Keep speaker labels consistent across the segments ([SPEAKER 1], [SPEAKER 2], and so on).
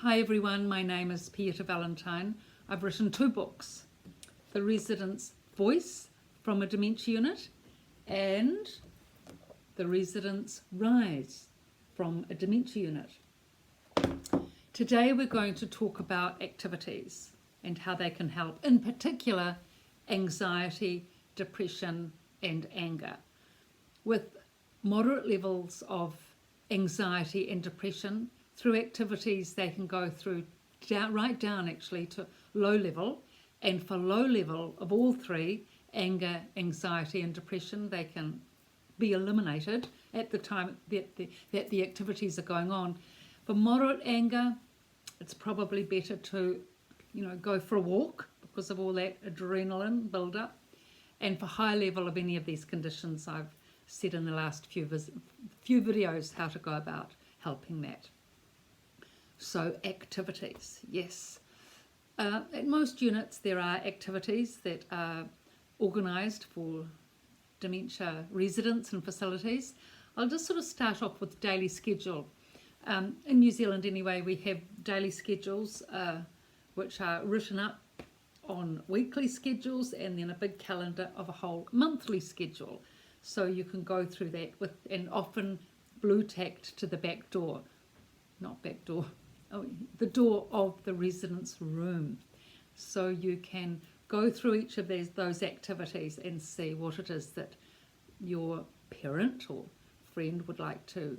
[SPEAKER 1] Hi everyone, my name is Pieta Valentine. I've written 2 books, The Resident's Voice from a Dementia Unit and The Resident's Rise from a Dementia Unit. Today we're going to talk about activities and how they can help, in particular anxiety, depression and anger. With moderate levels of anxiety and depression, through activities they can go through right down actually to low level, and for low level of all 3, anger, anxiety and depression, they can be eliminated at the time that the activities are going on. For moderate anger, it's probably better to go for a walk because of all that adrenaline build up. And for high level of any of these conditions, I've said in the last few videos how to go about helping that. So activities, yes. At most units there are activities that are organised for dementia residents and facilities. I'll just sort of start off with daily schedule. In New Zealand anyway, we have daily schedules which are written up on weekly schedules and then a big calendar of a whole monthly schedule. So you can go through that and often blue tacked to the back door, the door of the residence room. So you can go through each of those activities and see what it is that your parent or friend would like to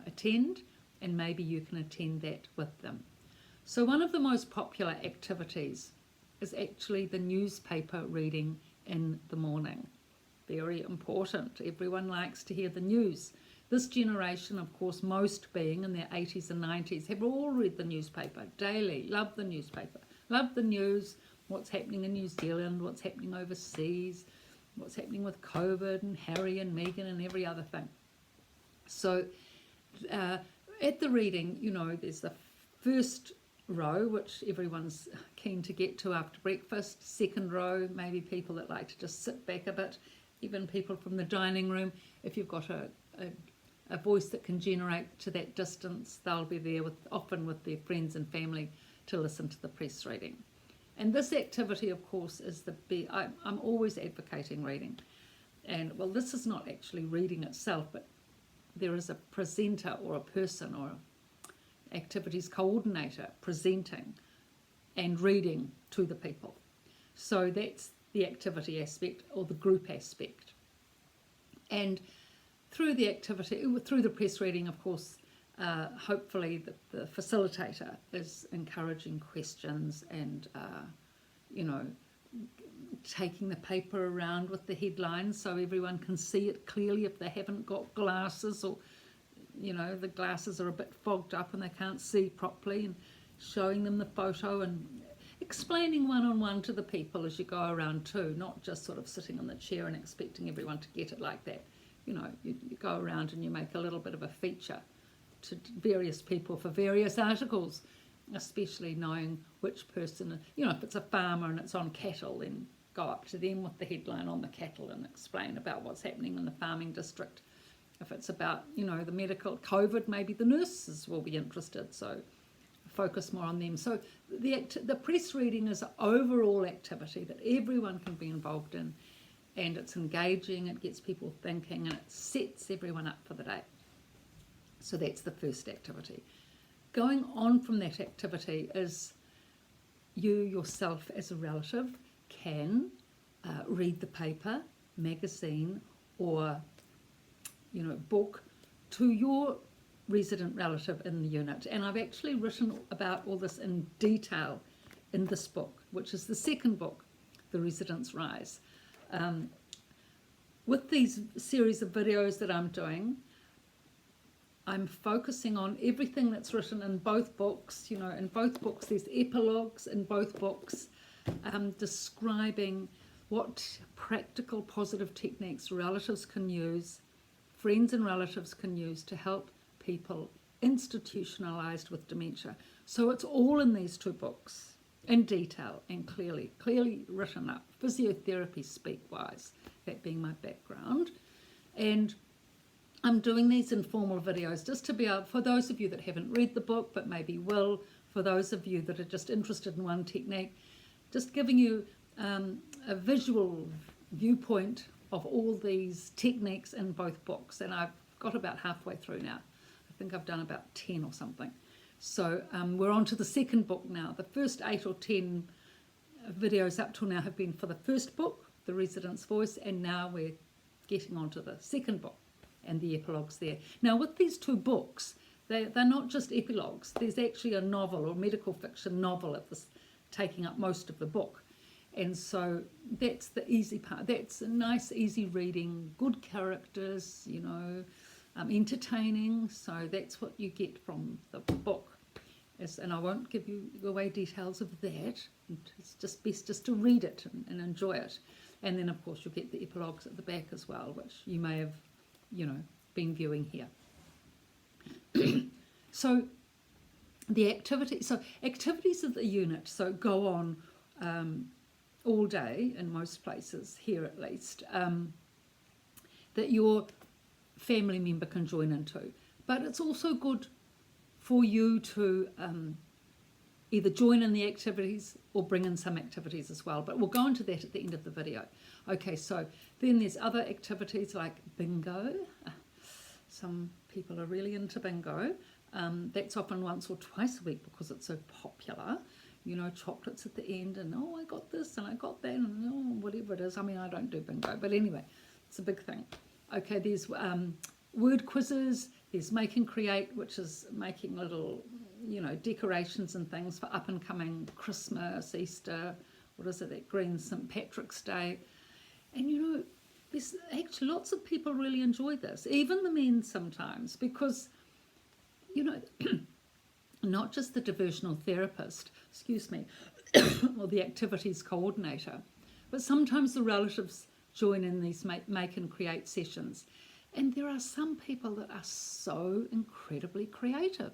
[SPEAKER 1] attend, and maybe you can attend that with them. So one of the most popular activities is actually the newspaper reading in the morning. Very important. Everyone likes to hear the news. This generation, of course, most being in their 80s and 90s, have all read the newspaper daily, love the newspaper, love the news, what's happening in New Zealand, what's happening overseas, what's happening with COVID and Harry and Meghan and every other thing. So at the reading, there's the first row, which everyone's keen to get to after breakfast. Second row, maybe people that like to just sit back a bit, even people from the dining room. If you've got a voice that can generate to that distance, they'll be there often with their friends and family to listen to the press reading. And this activity, of course, is I'm always advocating reading. And well, this is not actually reading itself, but there is a presenter or a person or activities coordinator presenting and reading to the people. So that's the activity aspect or the group aspect. And through the activity, through the press reading, of course, hopefully the facilitator is encouraging questions and, taking the paper around with the headlines so everyone can see it clearly if they haven't got glasses, or, the glasses are a bit fogged up and they can't see properly, and showing them the photo and explaining one-on-one to the people as you go around too, not just sort of sitting on the chair and expecting everyone to get it like that. You go around and you make a little bit of a feature to various people for various articles, especially knowing which person, if it's a farmer and it's on cattle, then go up to them with the headline on the cattle and explain about what's happening in the farming district. If it's about, the medical COVID, maybe the nurses will be interested, so focus more on them. So the press reading is an overall activity that everyone can be involved in, and it's engaging, it gets people thinking, and it sets everyone up for the day. So that's the first activity. Going on from that activity is you yourself as a relative can read the paper, magazine, or book to your resident relative in the unit. And I've actually written about all this in detail in this book, which is the second book, The Resident's Rise. With these series of videos that I'm doing, I'm focusing on everything that's written in both books. In both books there's epilogues in both books describing what practical positive techniques relatives can use, friends and relatives can use to help people institutionalized with dementia. So it's all in these 2 books in detail and clearly written up. Physiotherapy speak-wise, that being my background. And I'm doing these informal videos just to be able, for those of you that haven't read the book but maybe will for those of you that are just interested in one technique, just giving you a visual viewpoint of all these techniques in both books. And I've got about halfway through now. I think I've done about 10 or something. So we're on to the second book now. The first 8 or 10 videos up till now have been for the first book, The Resident's Voice, and now we're getting on to the second book and the epilogues there. Now with these two books, they're not just epilogues. There's actually a novel or medical fiction novel at this, taking up most of the book. And so that's the easy part. That's a nice, easy reading, good characters, you know, entertaining. So that's what you get from the book. And I won't give you away details of that. It's just best just to read it and enjoy it. And then, of course, you'll get the epilogues at the back as well, which you may have, you know, been viewing here. So the activities of the unit, so go on all day in most places, here at least, that your family member can join into. But it's also good for you to either join in the activities or bring in some activities as well. But we'll go into that at the end of the video. Okay, so then there's other activities like bingo. Some people are really into bingo. That's often once or twice a week because it's so popular. You know, chocolates at the end and, oh, I got this and I got that and, oh, whatever it is. I mean, I don't do bingo, but anyway, it's a big thing. Okay, there's word quizzes. There's make and create, which is making little, you know, decorations and things for up and coming Christmas, Easter, what is it, that green St. Patrick's Day. And, you know, there's actually lots of people really enjoy this, even the men sometimes, because, you know, not just the diversional therapist, or the activities coordinator, but sometimes the relatives join in these make and create sessions. And there are some people that are so incredibly creative.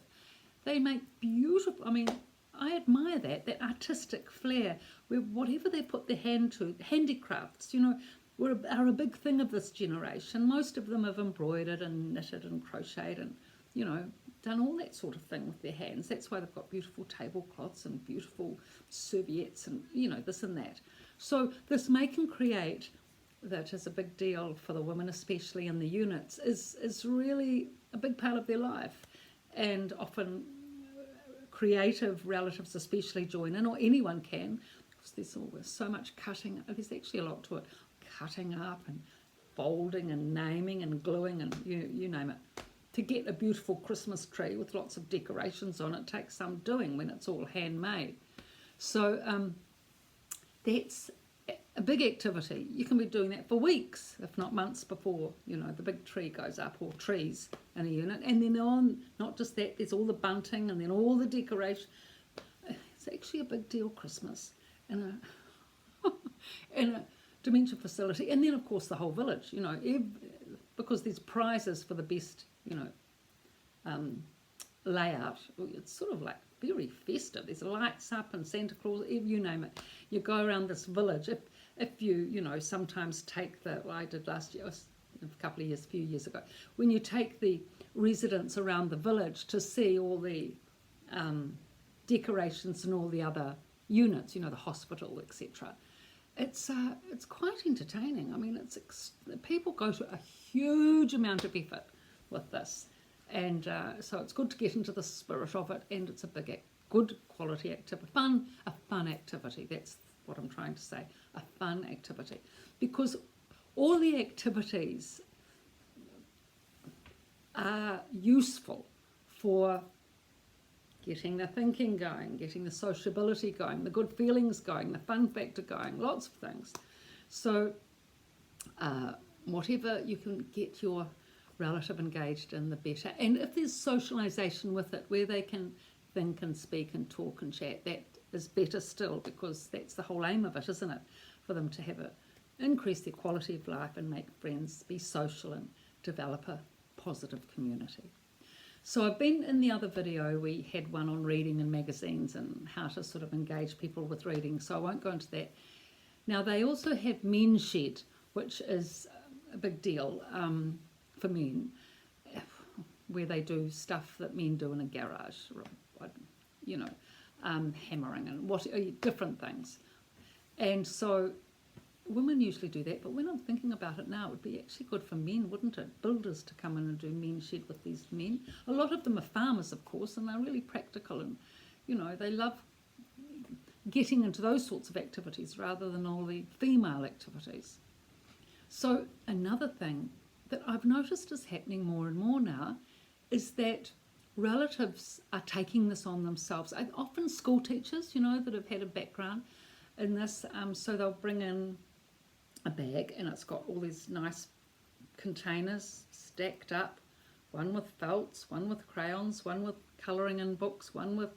[SPEAKER 1] They make beautiful, I mean, I admire that artistic flair, where whatever they put their hand to, handicrafts, you know, are a big thing of this generation. Most of them have embroidered and knitted and crocheted and, you know, done all that sort of thing with their hands. That's why they've got beautiful tablecloths and beautiful serviettes and, you know, this and that. So this make and create, that is a big deal for the women, especially in the units, is really a big part of their life. And often creative relatives especially join in, or anyone can, because there's always so much cutting. There's actually a lot to it. Cutting up and folding and naming and gluing and you name it. To get a beautiful Christmas tree with lots of decorations on it takes some doing when it's all handmade. So that's a big activity. You can be doing that for weeks, if not months, before, you know, the big tree goes up, or trees in a unit. And then on, not just that, there's all the bunting and then all the decoration. It's actually a big deal, Christmas, in a dementia facility. And then, of course, the whole village, you know, because there's prizes for the best, you know, layout. It's sort of like very festive. There's lights up and Santa Claus, you name it. You go around this village. If you know, sometimes take I did last year, a few years ago, when you take the residents around the village to see all the decorations and all the other units, you know, the hospital, etc. It's quite entertaining. I mean, people go to a huge amount of effort with this, and so it's good to get into the spirit of it, and it's a good quality activity, a fun activity. That's what I'm trying to say, a fun activity, because all the activities are useful for getting the thinking going, getting the sociability going, the good feelings going, the fun factor going, lots of things. So whatever you can get your relative engaged in, the better. And if there's socialisation with it, where they can think and speak and talk and chat, that is better still, because that's the whole aim of it, isn't it? For them to have increase their quality of life and make friends, be social and develop a positive community. So I've been in the other video, we had one on reading in magazines and how to sort of engage people with reading, so I won't go into that. Now they also have Men's Shed, which is a big deal for men, where they do stuff that men do in a garage, you know, hammering and different things. And so women usually do that, but when I'm thinking about it now, it would be actually good for men, wouldn't it? Builders to come in and do men's shed with these men. A lot of them are farmers, of course, and they're really practical, and they love getting into those sorts of activities rather than all the female activities. So another thing that I've noticed is happening more and more now is that relatives are taking this on themselves. Often school teachers, that have had a background in this, so they'll bring in a bag and it's got all these nice containers stacked up, one with felts, one with crayons, one with colouring in books, one with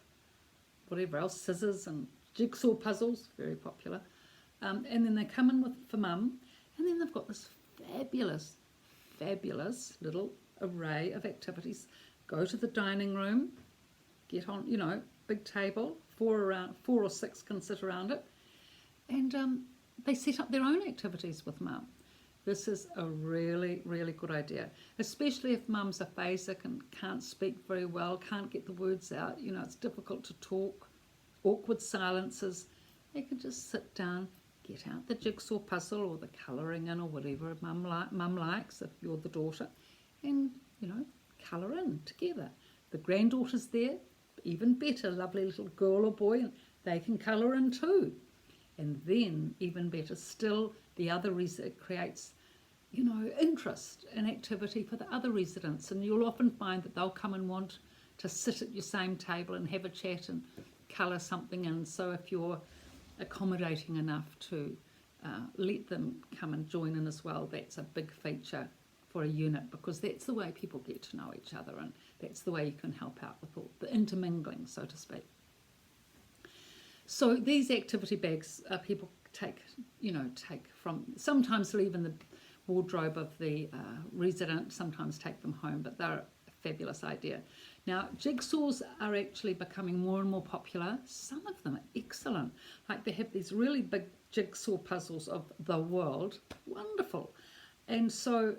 [SPEAKER 1] whatever else, scissors and jigsaw puzzles, very popular. And then they come in for mum, and then they've got this fabulous little array of activities. Go to the dining room, get on, big table, four or six can sit around it, and they set up their own activities with mum. This is a really, really good idea, especially if mum's aphasic and can't speak very well, can't get the words out, it's difficult to talk, awkward silences. They can just sit down, get out the jigsaw puzzle or the colouring in or whatever mum likes if you're the daughter, and, colour in together. The granddaughter's there, even better, lovely little girl or boy, and they can colour in too. And then, even better still, it creates, interest and activity for the other residents. And you'll often find that they'll come and want to sit at your same table and have a chat and colour something in. So if you're accommodating enough to let them come and join in as well, that's a big feature for a unit, because that's the way people get to know each other, and that's the way you can help out with all the intermingling, so to speak. So these activity bags people take from, sometimes leave in the wardrobe of the resident, sometimes take them home, but they're a fabulous idea. Now, jigsaws are actually becoming more and more popular. Some of them are excellent. Like, they have these really big jigsaw puzzles of the world. Wonderful. And so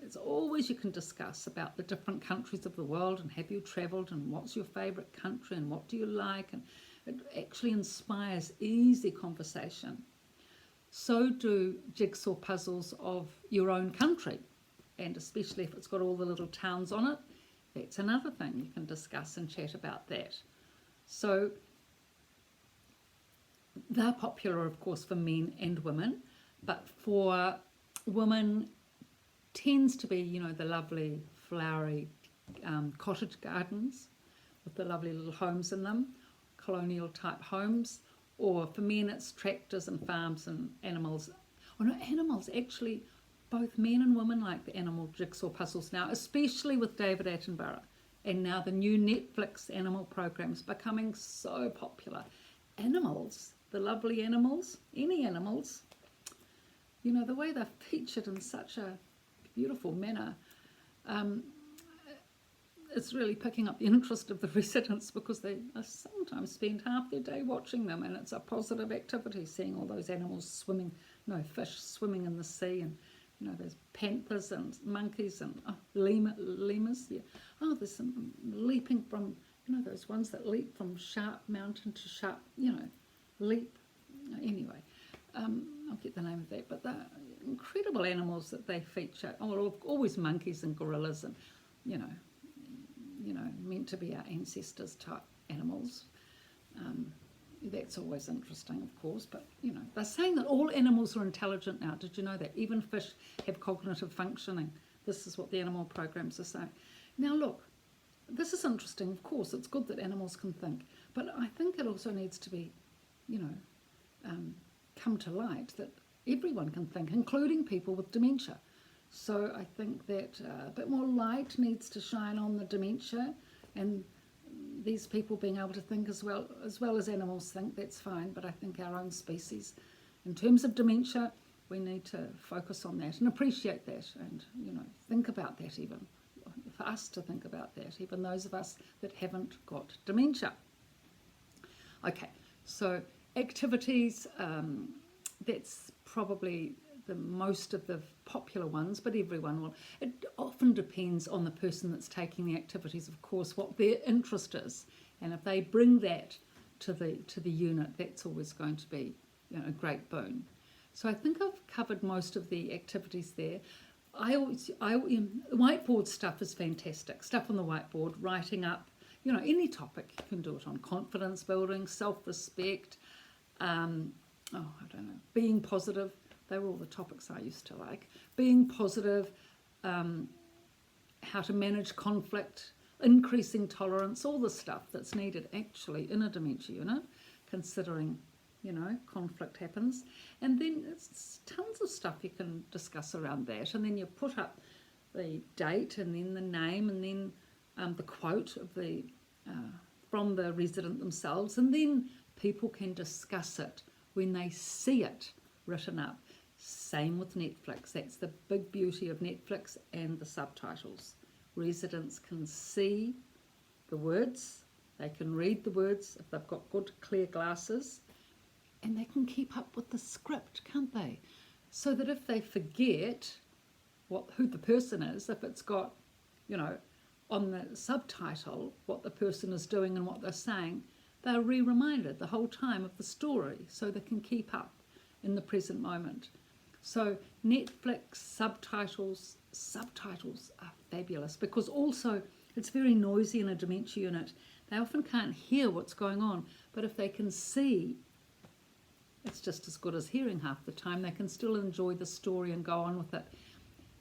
[SPEAKER 1] it's always you can discuss about the different countries of the world, and have you travelled, and what's your favourite country, and what do you like, and it actually inspires easy conversation. So do jigsaw puzzles of your own country, and especially if it's got all the little towns on it, that's another thing you can discuss and chat about that. So they're popular, of course, for men and women, but for women tends to be, the lovely flowery cottage gardens with the lovely little homes in them, colonial type homes. Or for men it's tractors and farms and animals. Oh no, animals, actually both men and women like the animal jigsaw puzzles now, especially with David Attenborough, and now the new Netflix animal programs becoming so popular. Animals, the lovely animals, any animals, the way they're featured in such a beautiful manner, it's really picking up the interest of the residents, because they sometimes spend half their day watching them, and it's a positive activity seeing all those animals swimming, fish swimming in the sea, and there's panthers and monkeys and lemurs. Yeah. Oh, there's some leaping from, those ones that leap from sharp mountain to sharp, leap. Anyway, I'll get the name of that, but they're incredible animals that they feature. Oh, always monkeys and gorillas and, meant to be our ancestors type animals. That's always interesting, of course, but, they're saying that all animals are intelligent now. Did you know that? Even fish have cognitive functioning. This is what the animal programs are saying. Now, look, this is interesting. Of course, it's good that animals can think, but I think it also needs to be, come to light that everyone can think, including people with dementia. So I think that a bit more light needs to shine on the dementia, and these people being able to think as well as animals think. That's fine, but I think our own species, in terms of dementia, we need to focus on that and appreciate that, and think about that, even for us to think about that, even those of us that haven't got dementia. Okay, so activities, that's probably the most of the popular ones, but everyone will. It often depends on the person that's taking the activities, of course, what their interest is, and if they bring that to the unit, that's always going to be, you know, a great boon. So I think I've covered most of the activities there. Whiteboard stuff is fantastic. Stuff on the whiteboard, writing up, you know, any topic. You can do it on confidence building, self-respect, I don't know, being positive. They were all the topics I used to like. Being positive, how to manage conflict, increasing tolerance, all the stuff that's needed actually in a dementia unit, considering, you know, conflict happens. And then it's tons of stuff you can discuss around that. And then you put up the date and then the name and then the quote of the from the resident themselves. And then people can discuss it when they see it written up. Same with Netflix. That's the big beauty of Netflix and the subtitles. Residents can see the words, they can read the words if they've got good clear glasses, and they can keep up with the script, can't they? So that if they forget who the person is, if it's got, you know, on the subtitle what the person is doing and what they're saying, they're reminded the whole time of the story, so they can keep up in the present moment. So Netflix subtitles are fabulous, because also it's very noisy in a dementia unit. They often can't hear what's going on, but if they can see, it's just as good as hearing half the time. They can still enjoy the story and go on with it.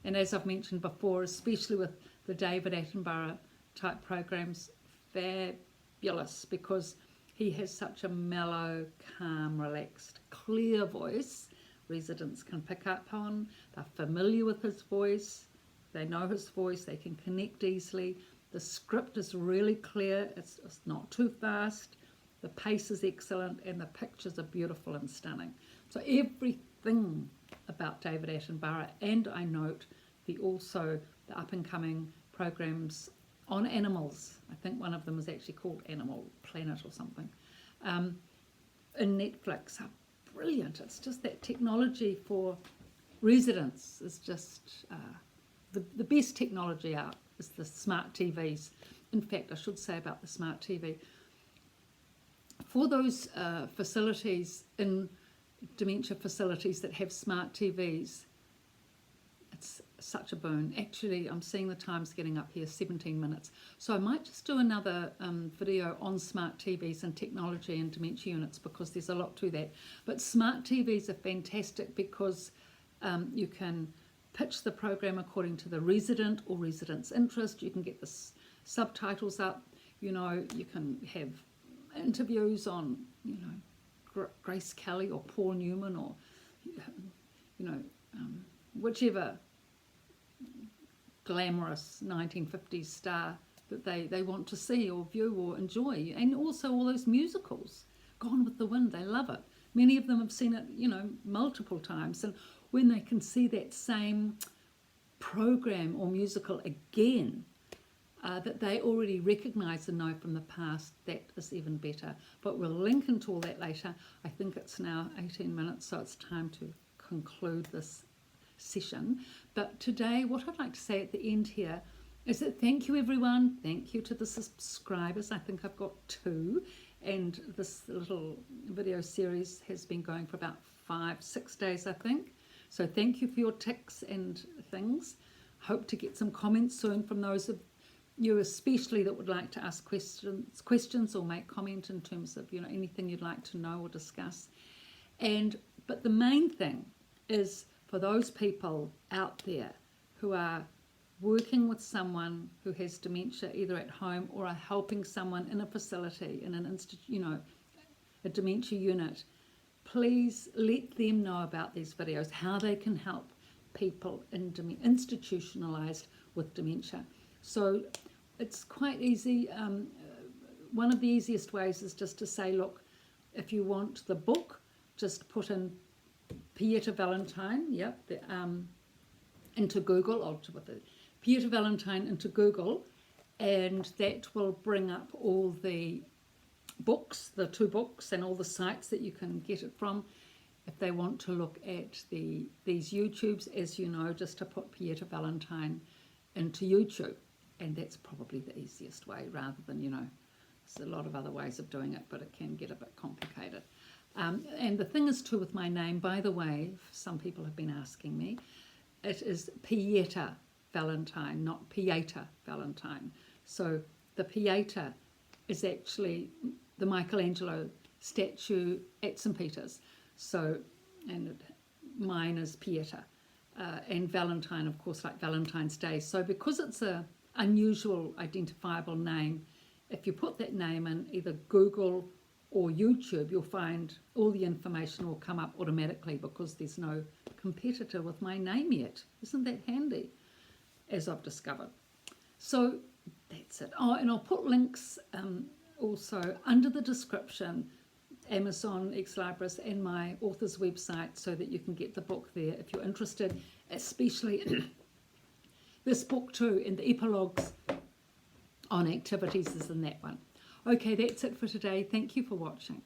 [SPEAKER 1] And as I've mentioned before, especially with the David Attenborough type programs, fabulous, because he has such a mellow, calm, relaxed, clear voice. Residents can pick up on, they're familiar with his voice, they know his voice, they can connect easily. The script is really clear, it's not too fast, the pace is excellent, and the pictures are beautiful and stunning. So everything about David Attenborough, and I note the up and coming programs on animals. I think one of them is actually called Animal Planet or something, in Netflix are brilliant. It's just that technology for residents is just the best technology out is the smart TVs. In fact, I should say about the smart TV, for those facilities in dementia facilities that have smart TVs, it's such a boon. Actually, I'm seeing the time's getting up here, 17 minutes. So I might just do another video on smart TVs and technology in dementia units, because there's a lot to that. But smart TVs are fantastic because you can pitch the program according to the resident or resident's interest. You can get the subtitles up. You know, you can have interviews on, you know, Grace Kelly or Paul Newman or, you know, whichever glamorous 1950s star that they want to see or view or enjoy. And also all those musicals, Gone with the Wind, they love it. Many of them have seen it, you know, multiple times. And when they can see that same program or musical again, that they already recognise and know from the past, that is even better. But we'll link into all that later. I think it's now 18 minutes, so it's time to conclude this session. But today, what I'd like to say at the end here is that thank you everyone, thank you to the subscribers. I think I've got 2, and this little video series has been going for about 5-6 days, I think. So thank you for your ticks and things. Hope to get some comments soon from those of you especially that would like to ask questions or make comment in terms of, you know, anything you'd like to know or discuss. But the main thing is for those people out there who are working with someone who has dementia, either at home or are helping someone in a facility, in an you know, a dementia unit, please let them know about these videos, how they can help people institutionalized with dementia. So it's quite easy. One of the easiest ways is just to say, look, if you want the book, just put in Pieta Valentine, into Google, or with the Pieta Valentine into Google, and that will bring up all the books, the 2 books, and all the sites that you can get it from. If they want to look at these YouTubes, as you know, just to put Pieta Valentine into YouTube, and that's probably the easiest way, rather than, you know, There's a lot of other ways of doing it, but it can get a bit complicated. And the thing is too with my name, by the way, some people have been asking me, it is Pieta Valentine, not Pieta Valentine. So the Pieta is actually the Michelangelo statue at St. Peter's. So, and mine is Pieta. And Valentine, of course, like Valentine's Day. So because it's a unusual identifiable name, if you put that name in either Google or YouTube, you'll find all the information will come up automatically because there's no competitor with my name yet. Isn't that handy? As I've discovered. So that's it. Oh, and I'll put links also under the description, Amazon, Ex Libris, and my author's website, so that you can get the book there if you're interested, especially this book too, and the epilogues on activities is in that one. Okay, that's it for today. Thank you for watching.